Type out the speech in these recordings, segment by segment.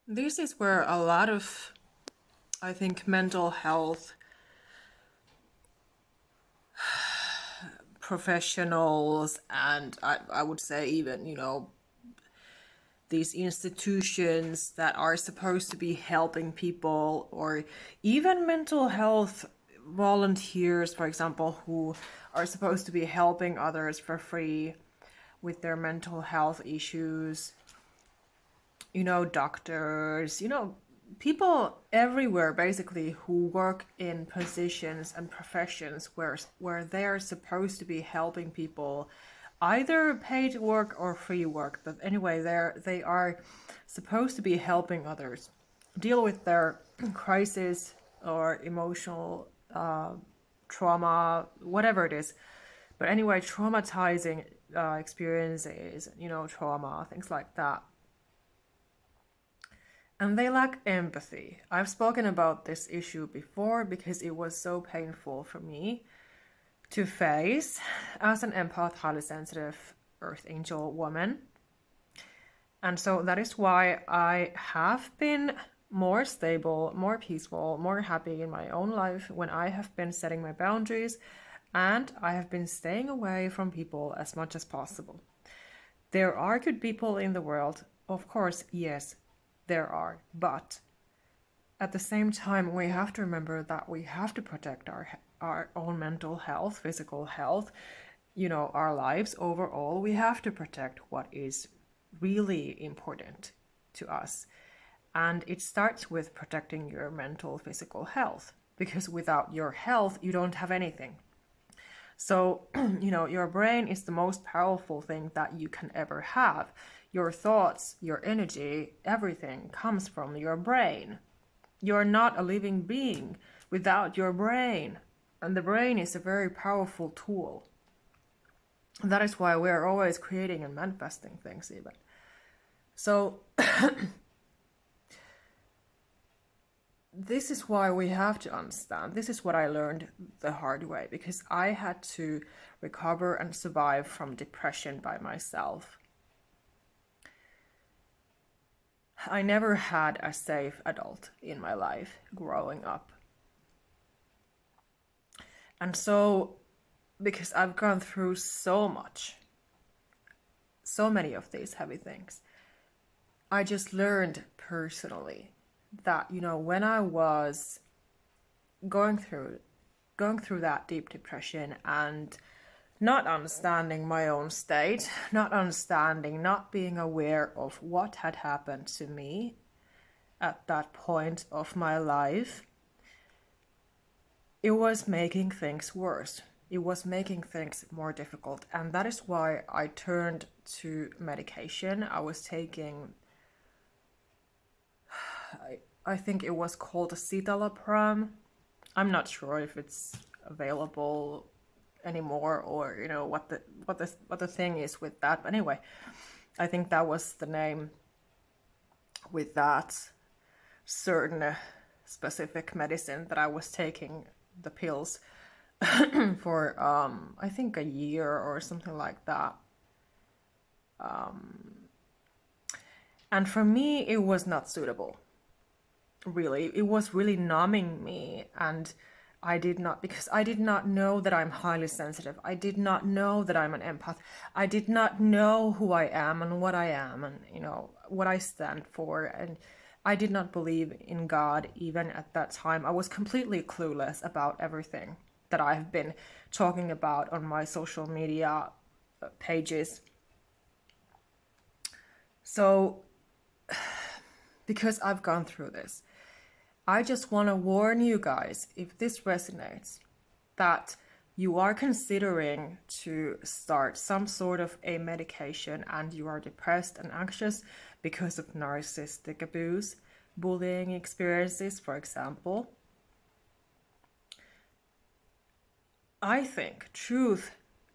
This is where a lot of, I think, mental health professionals and I would say even, these institutions that are supposed to be helping people, or even mental health volunteers, for example, who are supposed to be helping others for free with their mental health issues, doctors, people everywhere basically who work in positions and professions where they're supposed to be helping people, either paid work or free work, but anyway, they are supposed to be helping others deal with their crisis or emotional trauma, whatever it is. But anyway, traumatizing experiences, trauma, things like that. And they lack empathy. I've spoken about this issue before because it was so painful for me to face as an empath, highly sensitive earth angel woman. And so that is why I have been more stable, more peaceful, more happy in my own life when I have been setting my boundaries and I have been staying away from people as much as possible. There are good people in the world, of course, yes, there are, but at the same time, we have to remember that we have to protect our own mental health, physical health, our lives overall. We have to protect what is really important to us. And it starts with protecting your mental, physical health, because without your health, you don't have anything. So, your brain is the most powerful thing that you can ever have. Your thoughts, your energy, everything comes from your brain. You're not a living being without your brain. And the brain is a very powerful tool. That is why we're always creating and manifesting things, even. So, this is why we have to understand. This is what I learned the hard way, because I had to recover and survive from depression by myself. I never had a safe adult in my life growing up. And so, because I've gone through so much, so many of these heavy things, I just learned personally that, when I was going through that deep depression and not understanding my own state, not being aware of what had happened to me at that point of my life, it was making things worse. It was making things more difficult. And that is why I turned to medication. I was taking, I think it was called citalopram. I'm not sure if it's available anymore, or what the thing is with that. But anyway, I think that was the name with that certain specific medicine that I was taking, the pills for I think a year or something like that. And for me, it was not suitable. Really, it was really numbing me, and because I did not know that I'm highly sensitive. I did not know that I'm an empath. I did not know who I am and what I am and, what I stand for. And I did not believe in God even at that time. I was completely clueless about everything that I've been talking about on my social media pages. So, because I've gone through this, I just want to warn you guys, if this resonates, that you are considering to start some sort of a medication and you are depressed and anxious because of narcissistic abuse, bullying experiences, for example, I think truth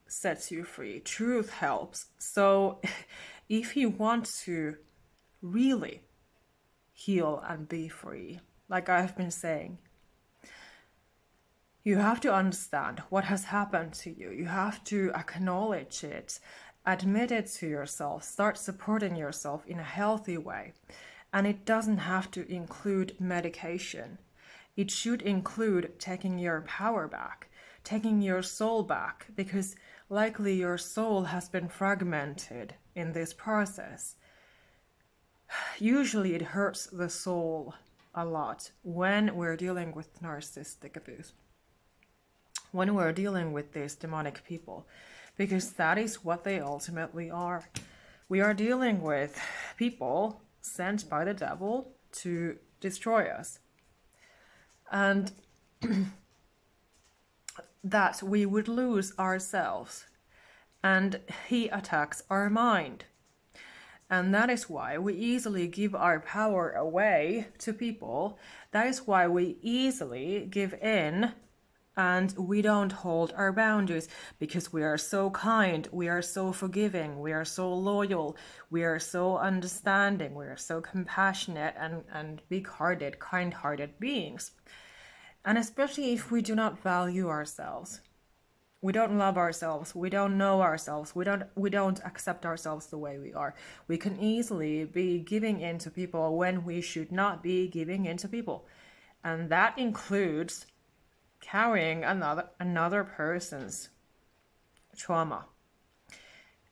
sets you free. Truth helps. So if you want to really heal and be free, like I've been saying, you have to understand what has happened to you. You have to acknowledge it, admit it to yourself, start supporting yourself in a healthy way. And it doesn't have to include medication. It should include taking your power back, taking your soul back, because likely your soul has been fragmented in this process. Usually it hurts the soul a lot when we're dealing with narcissistic abuse, when we're dealing with these demonic people, because that is what they ultimately are. We are dealing with people sent by the devil to destroy us. And that we would lose ourselves. And he attacks our mind. And that is why we easily give our power away to people. That is why we easily give in and we don't hold our boundaries, because we are so kind, we are so forgiving, we are so loyal, we are so understanding, we are so compassionate and big-hearted, kind-hearted beings. And especially if we do not value ourselves, we don't love ourselves, we don't know ourselves, we don't accept ourselves the way we are, we can easily be giving in to people when we should not be giving in to people. And that includes carrying another person's trauma.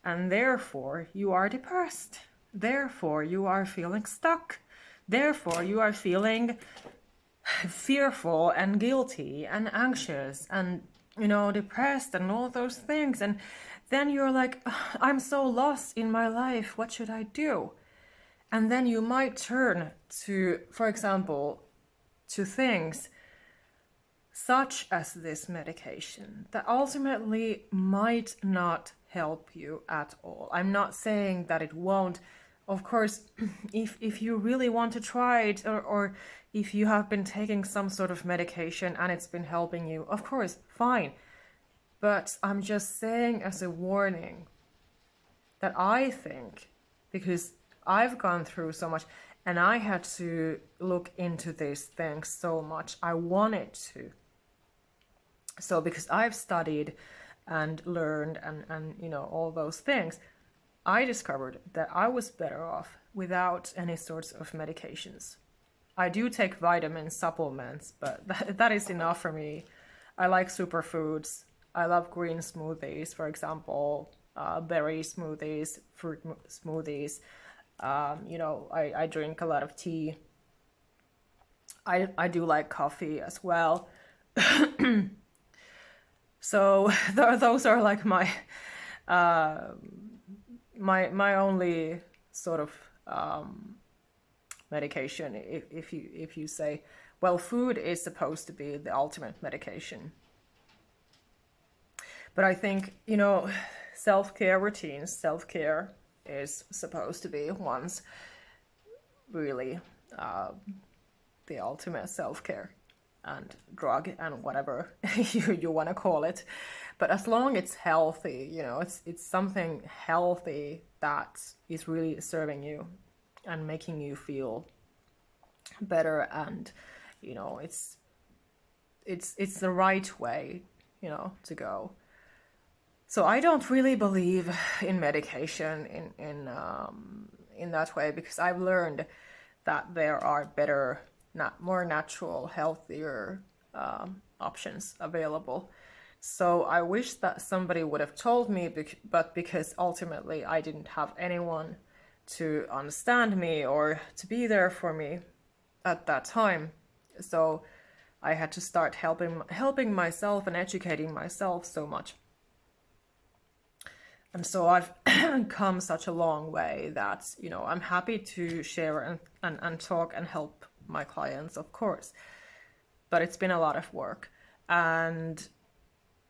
And therefore you are depressed, therefore you are feeling stuck, therefore you are feeling fearful and guilty and anxious and, you know, depressed and all those things. And then you're like, I'm so lost in my life, what should I do? And then you might turn to, for example, to things such as this medication that ultimately might not help you at all. I'm not saying that it won't. Of course, if you really want to try it, or if you have been taking some sort of medication and it's been helping you, of course, fine. But I'm just saying as a warning that I think, because I've gone through so much and I had to look into these things so much, I wanted to. So because I've studied and learned and you know, all those things, I discovered that I was better off without any sorts of medications. I do take vitamin supplements, but that is enough for me. I like superfoods. I love green smoothies, for example, berry smoothies, fruit smoothies. You know, I drink a lot of tea. I do like coffee as well. So those are like my my only sort of medication. If you say, well, food is supposed to be the ultimate medication. But I think, you know, self-care routines, self-care is supposed to be one's really the ultimate self-care and drug and whatever you want to call it. But as long as it's healthy, you know, it's something healthy that is really serving you and making you feel better, and you know, it's the right way, you know, to go. So I don't really believe in medication in that way, because I've learned that there are better, more natural, healthier options available. So I wish that somebody would have told me, but because ultimately I didn't have anyone to understand me or to be there for me at that time. So I had to start helping myself and educating myself so much. And so I've come such a long way that, you know, I'm happy to share and talk and help my clients, of course. But it's been a lot of work. And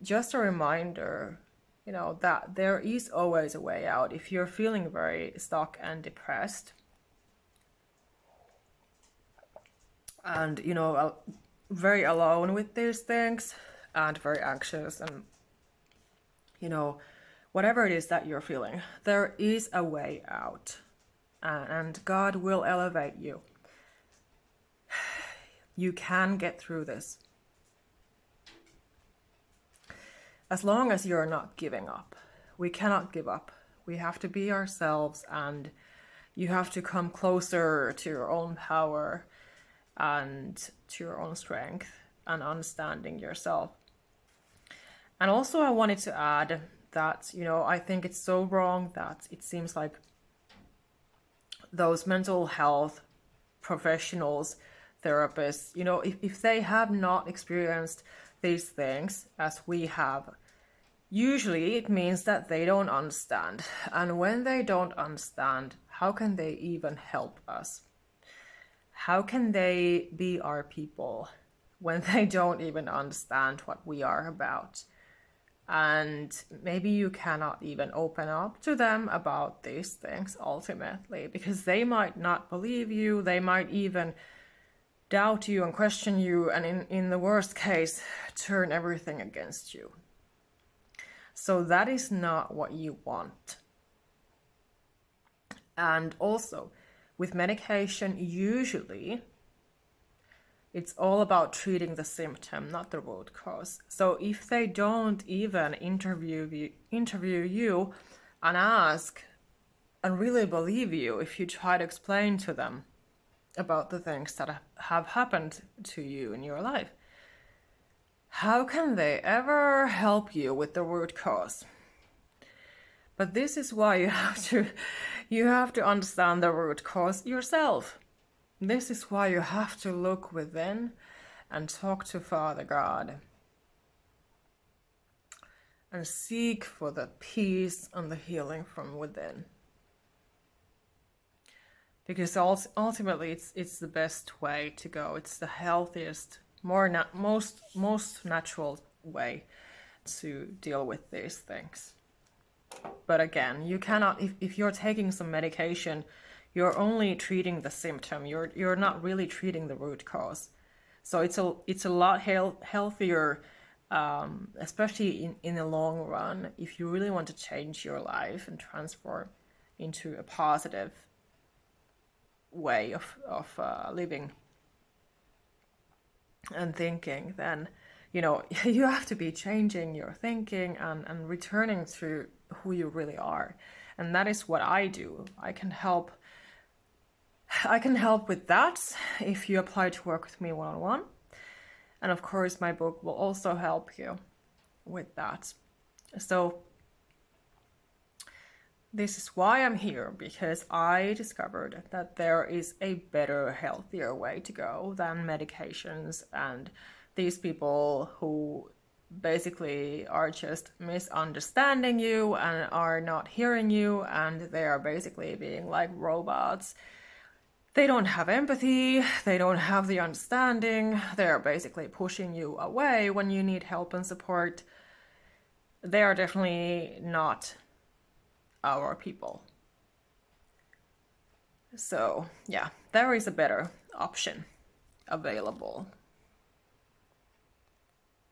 just a reminder, you know, that there is always a way out. If you're feeling very stuck and depressed and, you know, very alone with these things and very anxious and, you know, whatever it is that you're feeling, there is a way out, and God will elevate you. You can get through this. As long as you're not giving up. We cannot give up. We have to be ourselves and You have to come closer to your own power and to your own strength and understanding yourself. And also I wanted to add that, I think it's so wrong that it seems like those mental health professionals, therapists, if they have not experienced these things as we have, usually it means that they don't understand. And when they don't understand, how can they even help us? How can they be our people when they don't even understand what we are about? And maybe you cannot even open up to them about these things ultimately, because they might not believe you. They might even doubt you and question you, and in the worst case, turn everything against you. So that is not what you want. And also, with medication, usually it's all about treating the symptom, not the root cause. So if they don't even interview you and ask and really believe you, if you try to explain to them about the things that have happened to you in your life, how can they ever help you with the root cause? But this is why you have to understand the root cause yourself. This is why you have to look within and talk to Father God and seek for the peace and the healing from within. Because ultimately it's the best way to go. It's the healthiest, most natural way to deal with these things. But again, you cannot, if you're taking some medication, you're only treating the symptom. You're not really treating the root cause. So it's a lot healthier, especially in the long run, if you really want to change your life and transform into a positive way of living and thinking. Then you have to be changing your thinking and returning to who you really are. And that is what I do. I can help with that if you apply to work with me one-on-one. And of course, my book will also help you with that. So this is why I'm here, because I discovered that there is a better, healthier way to go than medications and these people who basically are just misunderstanding you and are not hearing you, and they are basically being like robots. They don't have empathy, they don't have the understanding, they're basically pushing you away when you need help and support. They are definitely not our people. So yeah, there is a better option available